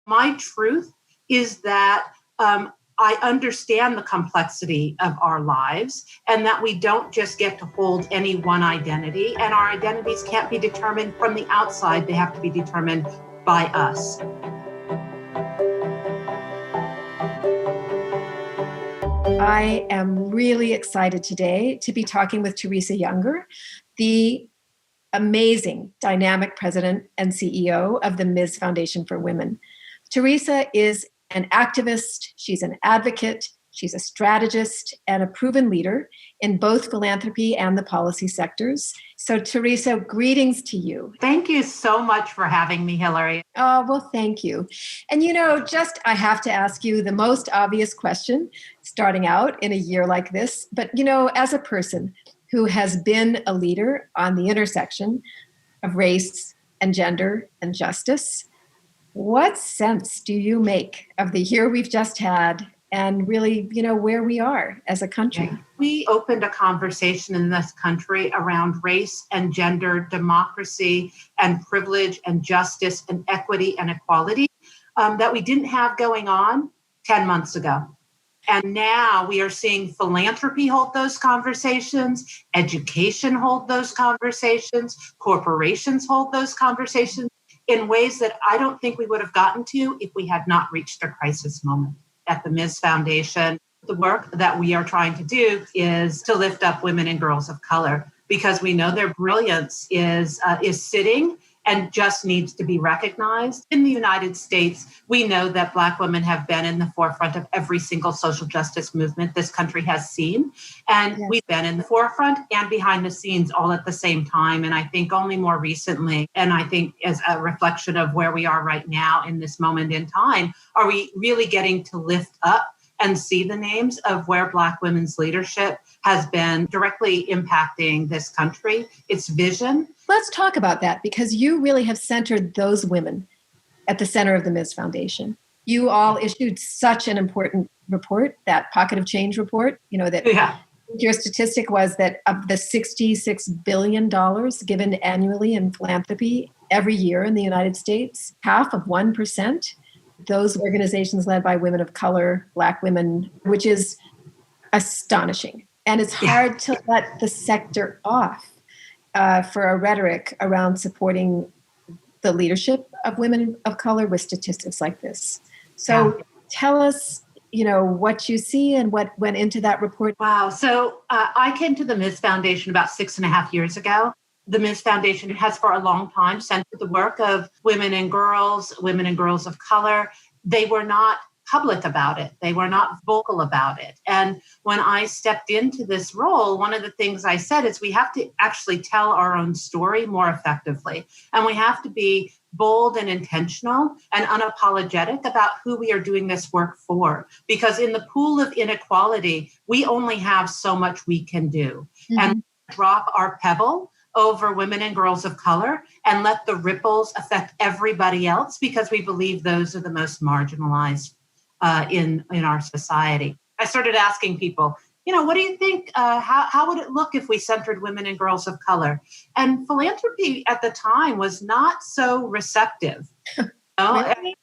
My truth is that I understand the complexity of our lives and that we don't just get to hold any one identity, and our identities can't be determined from the outside. They have to be determined by us. I am really excited today to be talking with Teresa Younger, the amazing, dynamic president and CEO of the Ms. Foundation for Women. Teresa is an activist, she's an advocate, she's a strategist, and a proven leader in both philanthropy and the policy sectors. So, Teresa, greetings to you. Thank you so much for having me, Hillary. Oh, well, thank you. And I have to ask you the most obvious question starting out in a year like this. But, as a person who has been a leader on the intersection of race and gender and justice, what sense do you make of the year we've just had and really, where we are as a country? We opened a conversation in this country around race and gender, democracy and privilege and justice and equity and equality that we didn't have going on 10 months ago. And now we are seeing philanthropy hold those conversations, education hold those conversations, corporations hold those conversations in ways that I don't think we would have gotten to if we had not reached a crisis moment. At the Ms. Foundation, the work that we are trying to do is to lift up women and girls of color, because we know their brilliance is sitting and just needs to be recognized. In the United States, we know that Black women have been in the forefront of every single social justice movement this country has seen. And We've been in the forefront and behind the scenes all at the same time. And I think only more recently, and I think as a reflection of where we are right now in this moment in time, are we really getting to lift up and see the names of where Black women's leadership has been directly impacting this country, its vision. Let's talk about that, because you really have centered those women at the center of the Ms. Foundation. You all issued such an important report, that Pocket of Change report, Your statistic was that of the $66 billion given annually in philanthropy every year in the United States, half of 1%, those organizations led by women of color, Black women, which is astonishing. And it's hard to let the sector off for a rhetoric around supporting the leadership of women of color with statistics like this. So tell us, what you see and what went into that report. Wow. So I came to the Ms. Foundation about 6.5 years ago. The Ms. Foundation has for a long time centered the work of women and girls of color. They were not public about it. They were not vocal about it. And when I stepped into this role, one of the things I said is we have to actually tell our own story more effectively. And we have to be bold and intentional and unapologetic about who we are doing this work for. Because in the pool of inequality, we only have so much we can do. Mm-hmm. And drop our pebble over women and girls of color and let the ripples affect everybody else, because we believe those are the most marginalized in our society. I started asking people, what do you think? How would it look if we centered women and girls of color? And philanthropy at the time was not so receptive. Really,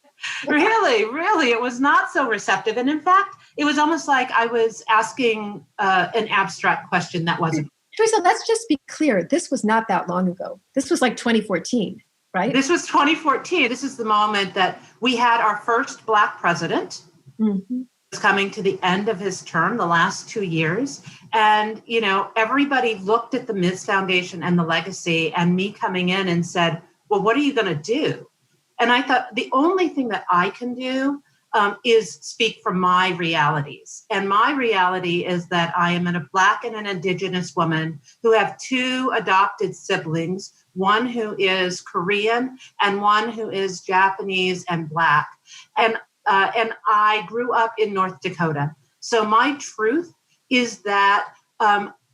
it was not so receptive. And in fact, it was almost like I was asking an abstract question that wasn't. Teresa, let's just be clear. This was not that long ago. This was like 2014, right? This was 2014. This is the moment that we had our first Black president. Mm-hmm. Was coming to the end of his term, the last 2 years. And, everybody looked at the Ms. Foundation and the legacy and me coming in and said, well, what are you going to do? And I thought the only thing that I can do is speak from my realities. And my reality is that I am a Black and an Indigenous woman who have 2 adopted siblings, one who is Korean and one who is Japanese and Black. And I grew up in North Dakota. So my truth is that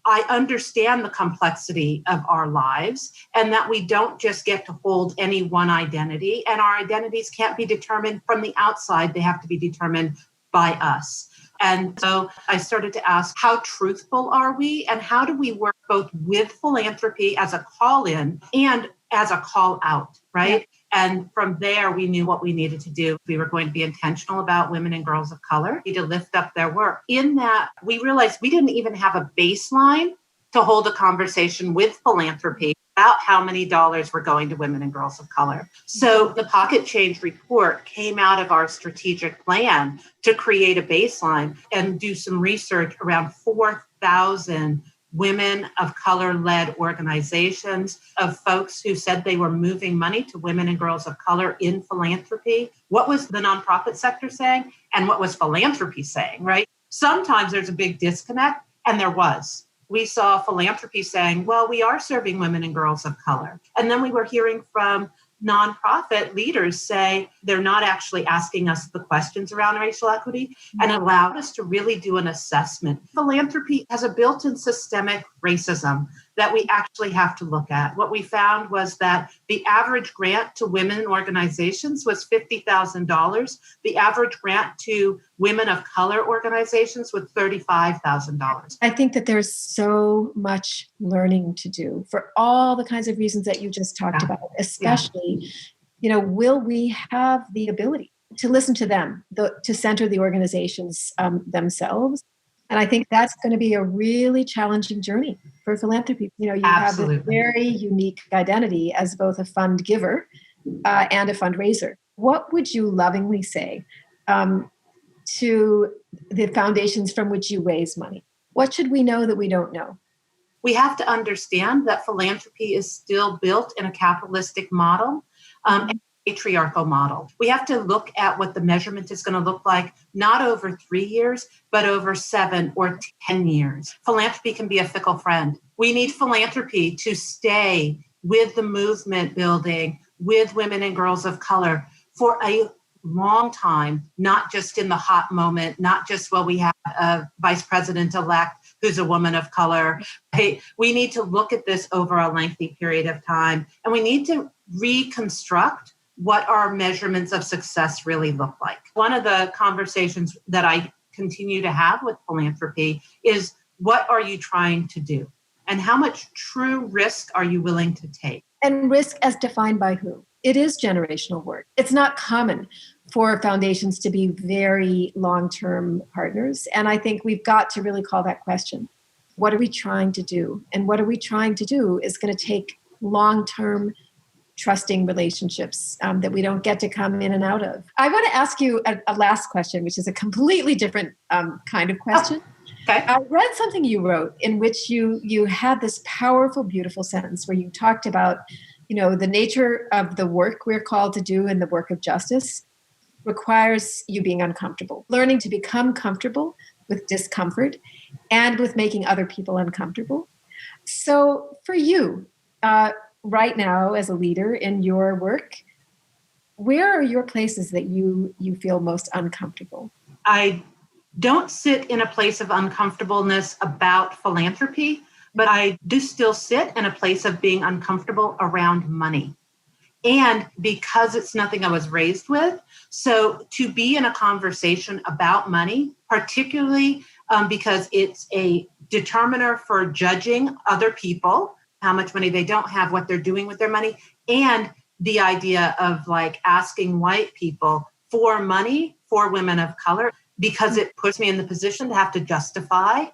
I understand the complexity of our lives and that we don't just get to hold any one identity, and our identities can't be determined from the outside. They have to be determined by us. And so I started to ask, how truthful are we? And how do we work both with philanthropy as a call in and as a call out, right? And from there, we knew what we needed to do. We were going to be intentional about women and girls of color, to lift up their work. In that, we realized we didn't even have a baseline to hold a conversation with philanthropy about how many dollars were going to women and girls of color. So the Pocket Change report came out of our strategic plan to create a baseline and do some research around 4,000 women of color-led organizations, of folks who said they were moving money to women and girls of color in philanthropy. What was the nonprofit sector saying and what was philanthropy saying, right? Sometimes there's a big disconnect, and there was. We saw philanthropy saying, well, we are serving women and girls of color. And then we were hearing from nonprofit leaders say they're not actually asking us the questions around racial equity, and allowed us to really do an assessment. Philanthropy has a built-in systemic racism that we actually have to look at. What we found was that the average grant to women organizations was $50,000. The average grant to women of color organizations was $35,000. I think that there's so much learning to do for all the kinds of reasons that you just talked about, especially, will we have the ability to listen to them, to center the organizations themselves? And I think that's going to be a really challenging journey for philanthropy. You Absolutely. have this very unique identity as both a fund giver and a fundraiser. What would you lovingly say to the foundations from which you raise money? What should we know that we don't know? We have to understand that philanthropy is still built in a capitalistic model. Patriarchal model. We have to look at what the measurement is going to look like, not over 3 years, but over 7 or 10 years. Philanthropy can be a fickle friend. We need philanthropy to stay with the movement building, with women and girls of color for a long time, not just in the hot moment, not just while we have a vice president-elect who's a woman of color. Hey, we need to look at this over a lengthy period of time, and we need to reconstruct what our measurements of success really look like. One of the conversations that I continue to have with philanthropy is, what are you trying to do? And how much true risk are you willing to take? And risk as defined by who? It is generational work. It's not common for foundations to be very long-term partners. And I think we've got to really call that question. What are we trying to do? And what are we trying to do is going to take long-term trusting relationships that we don't get to come in and out of. I want to ask you a last question, which is a completely different kind of question. Okay. I read something you wrote in which you had this powerful, beautiful sentence where you talked about, the nature of the work we're called to do and the work of justice requires you being uncomfortable, learning to become comfortable with discomfort and with making other people uncomfortable. So for you, right now, as a leader in your work, where are your places that you feel most uncomfortable? I don't sit in a place of uncomfortableness about philanthropy, but I do still sit in a place of being uncomfortable around money. And because it's nothing I was raised with, so to be in a conversation about money, particularly because it's a determiner for judging other people, how much money they don't have, what they're doing with their money, and the idea of asking white people for money for women of color, because it puts me in the position to have to justify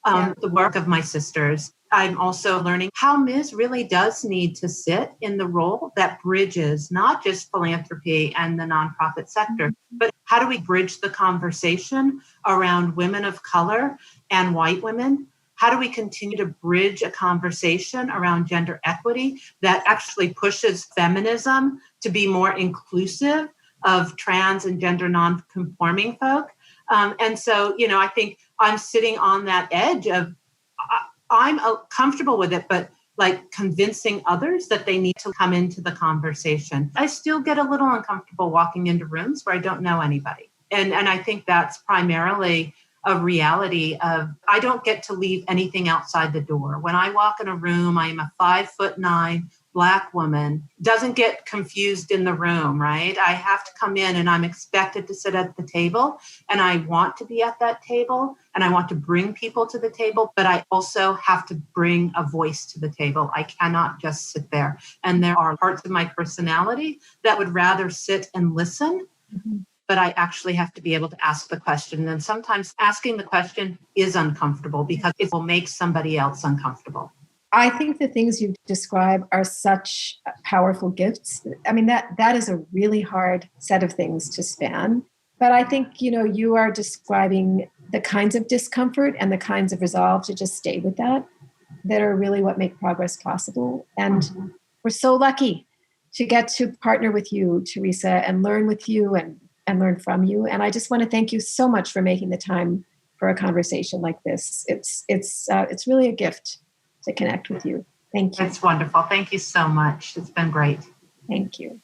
the work of my sisters. I'm also learning how Ms. really does need to sit in the role that bridges not just philanthropy and the nonprofit sector, but how do we bridge the conversation around women of color and white women? How do we continue to bridge a conversation around gender equity that actually pushes feminism to be more inclusive of trans and gender non-conforming folk? And so, I think I'm sitting on that edge of, I'm comfortable with it, but convincing others that they need to come into the conversation. I still get a little uncomfortable walking into rooms where I don't know anybody. And I think that's primarily a reality of, I don't get to leave anything outside the door. When I walk in a room, I am a 5'9" Black woman doesn't get confused in the room, right? I have to come in and I'm expected to sit at the table, and I want to be at that table and I want to bring people to the table, but I also have to bring a voice to the table. I cannot just sit there. And there are parts of my personality that would rather sit and listen. Mm-hmm. But I actually have to be able to ask the question. And sometimes asking the question is uncomfortable because it will make somebody else uncomfortable. I think the things you describe are such powerful gifts. I mean, that is a really hard set of things to span. But I think, you are describing the kinds of discomfort and the kinds of resolve to just stay with that are really what make progress possible. And we're so lucky to get to partner with you, Teresa, and learn with you and learn from you. And I just want to thank you so much for making the time for a conversation like this. It's really a gift to connect with you. Thank you. That's wonderful. Thank you so much. It's been great. Thank you.